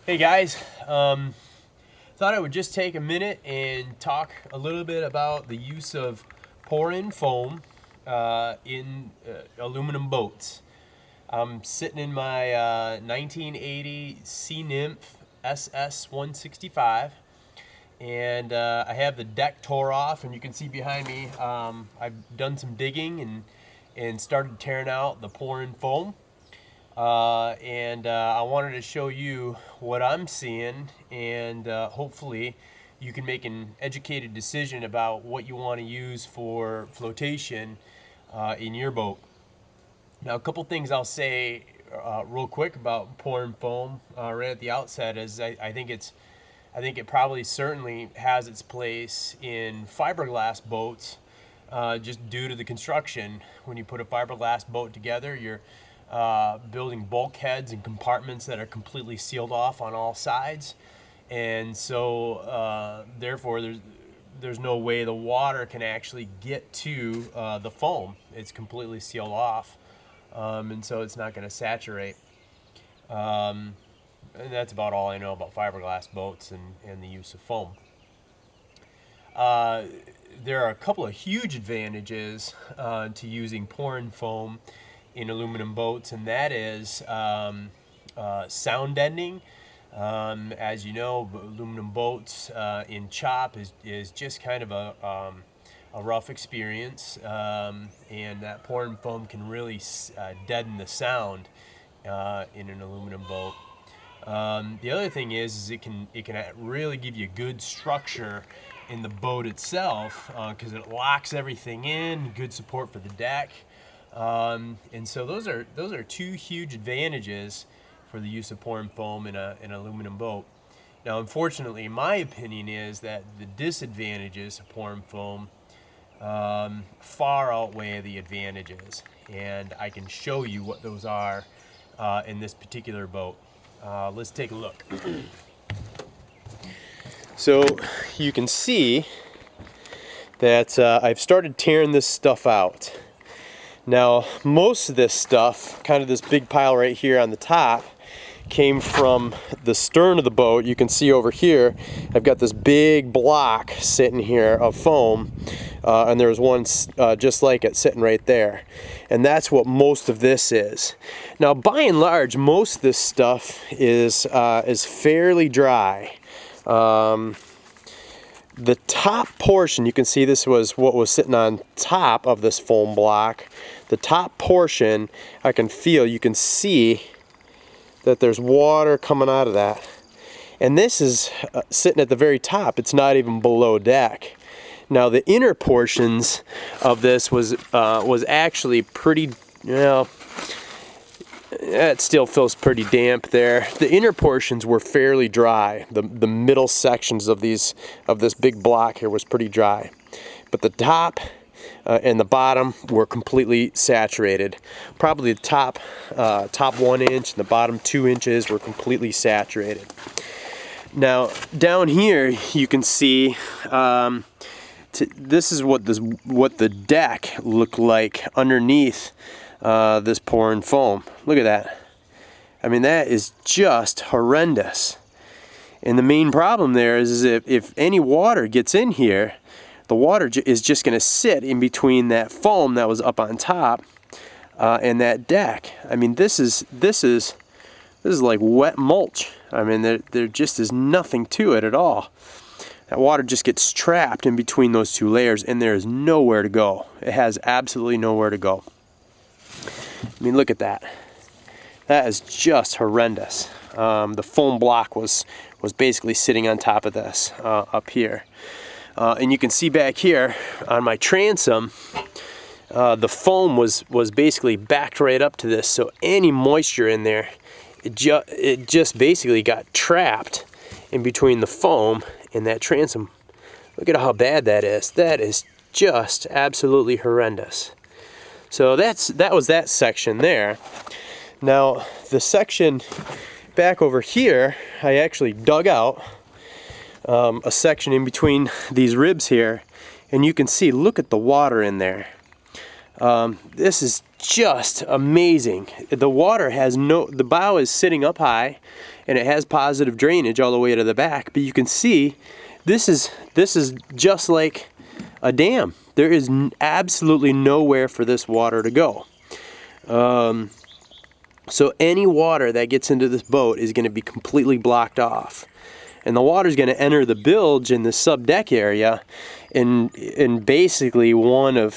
Hey guys, thought I would just take a minute and talk a little bit about the use of pour-in foam in aluminum boats. I'm sitting in my 1980 Sea Nymph SS-165, and I have the deck tore off, and you can see behind me I've done some digging and started tearing out the pour-in foam. I wanted to show you what I'm seeing, and hopefully you can make an educated decision about what you want to use for flotation in your boat. Now, a couple things I'll say real quick about pouring foam right at the outset is I think it probably certainly has its place in fiberglass boats, just due to the construction. When you put a fiberglass boat together, you're building bulkheads and compartments that are completely sealed off on all sides, and so therefore there's no way the water can actually get to the foam. It's completely sealed off, and so it's not going to saturate. And that's about all I know about fiberglass boats and the use of foam. Uh, there are a couple of huge advantages to using pour-in foam in aluminum boats, and that is sound deadening. As you know, aluminum boats in chop is just kind of a rough experience, and that pour-in foam can really deaden the sound in an aluminum boat. The other thing is it can really give you good structure in the boat itself, because it locks everything in, good support for the deck, and so those are two huge advantages for the use of pour-in foam in an aluminum boat. Now, unfortunately, my opinion is that the disadvantages of pour-in foam far outweigh the advantages, and I can show you what those are in this particular boat. Let's take a look. So you can see that I've started tearing this stuff out. Now, most of this stuff, kind of this big pile right here on the top, came from the stern of the boat. You can see over here, I've got this big block sitting here of foam, and there's one just like it sitting right there. And that's what most of this is. Now, by and large, most of this stuff is fairly dry. The top portion, you can see this was what was sitting on top of this foam block. The top portion, you can see that there's water coming out of that. And this is sitting at the very top. It's not even below deck. Now, the inner portions of this was actually pretty, it still feels pretty damp there. The inner portions were fairly dry. The middle sections of this big block here was pretty dry. But the top and the bottom were completely saturated. Probably the top 1 inch and the bottom 2 inches were completely saturated. Now, down here you can see this is what the deck looked like underneath this pour-in foam. Look at that. I mean, that is just horrendous. And the main problem there is if any water gets in here, the water is just going to sit in between that foam that was up on top and that deck. I mean, this is like wet mulch. I mean, there just is nothing to it at all. That water just gets trapped in between those two layers, and there is nowhere to go. It has absolutely nowhere to go. I mean, look at that. That is just horrendous. The foam block was basically sitting on top of this up here. And you can see back here on my transom, the foam was basically backed right up to this, so any moisture in there, it just basically got trapped in between the foam and that transom. Look at how bad that is. That is just absolutely horrendous. So that was that section there. Now, the section back over here, I actually dug out a section in between these ribs here, and you can see, look at the water in there. This is just amazing. The water has the bow is sitting up high, and it has positive drainage all the way to the back, but you can see this is just like a dam. There is absolutely nowhere for this water to go. So any water that gets into this boat is going to be completely blocked off. And the water is going to enter the bilge in the subdeck area in basically one of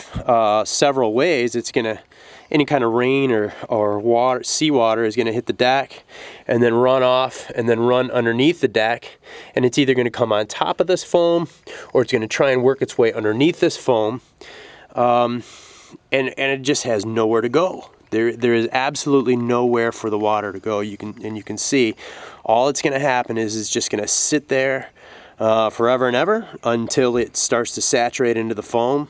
several ways. It's going to, any kind of rain or water, seawater is going to hit the deck and then run off and then run underneath the deck. And it's either going to come on top of this foam or it's going to try and work its way underneath this foam. And it just has nowhere to go. There is absolutely nowhere for the water to go. You can see all it's going to happen is it's just going to sit there forever and ever until it starts to saturate into the foam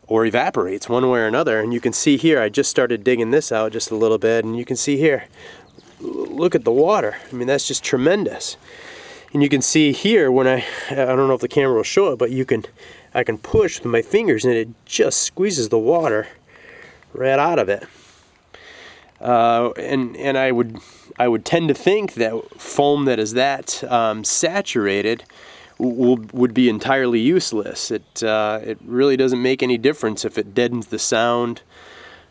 or evaporates one way or another. And you can see here, I just started digging this out just a little bit, and you can see here, look at the water. I mean, that's just tremendous. And you can see here when I don't know if the camera will show it, but I can push with my fingers and it just squeezes the water right out of it. And I would tend to think that foam that is that saturated would be entirely useless. It really doesn't make any difference if it deadens the sound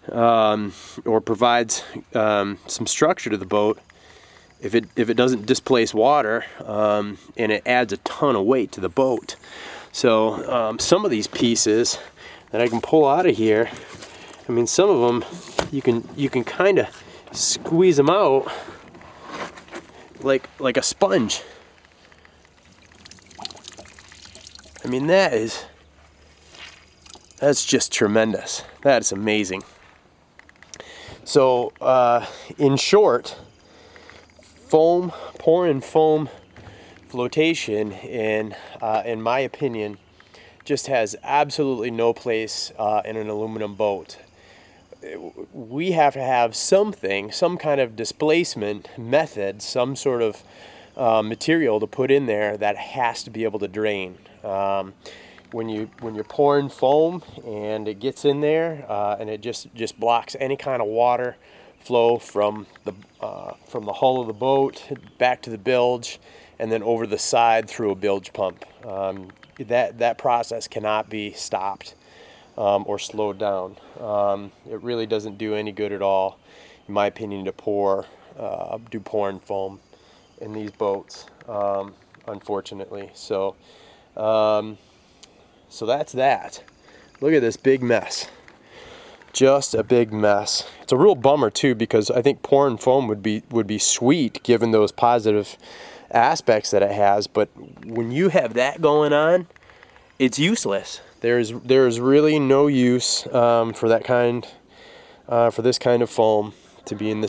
or provides some structure to the boat. If it doesn't displace water and it adds a ton of weight to the boat. So some of these pieces that I can pull out of here, I mean, some of them you can kind of squeeze them out like a sponge. I mean, that's just tremendous. That is amazing. So in short, pour-in foam flotation, in my opinion, just has absolutely no place in an aluminum boat. We have to have some kind of displacement method, some sort of material to put in there that has to be able to drain. When you're pouring foam and it gets in there and it just blocks any kind of water flow from the hull of the boat back to the bilge and then over the side through a bilge pump. That process cannot be stopped or slowed down. It really doesn't do any good at all, in my opinion, to do pour-in foam in these boats, unfortunately. So that's that. Look at this big mess. Just a big mess. It's a real bummer too, because I think pour-in foam would be sweet given those positive aspects that it has, but when you have that going on, it's useless. There's really no use for this kind of foam to be in the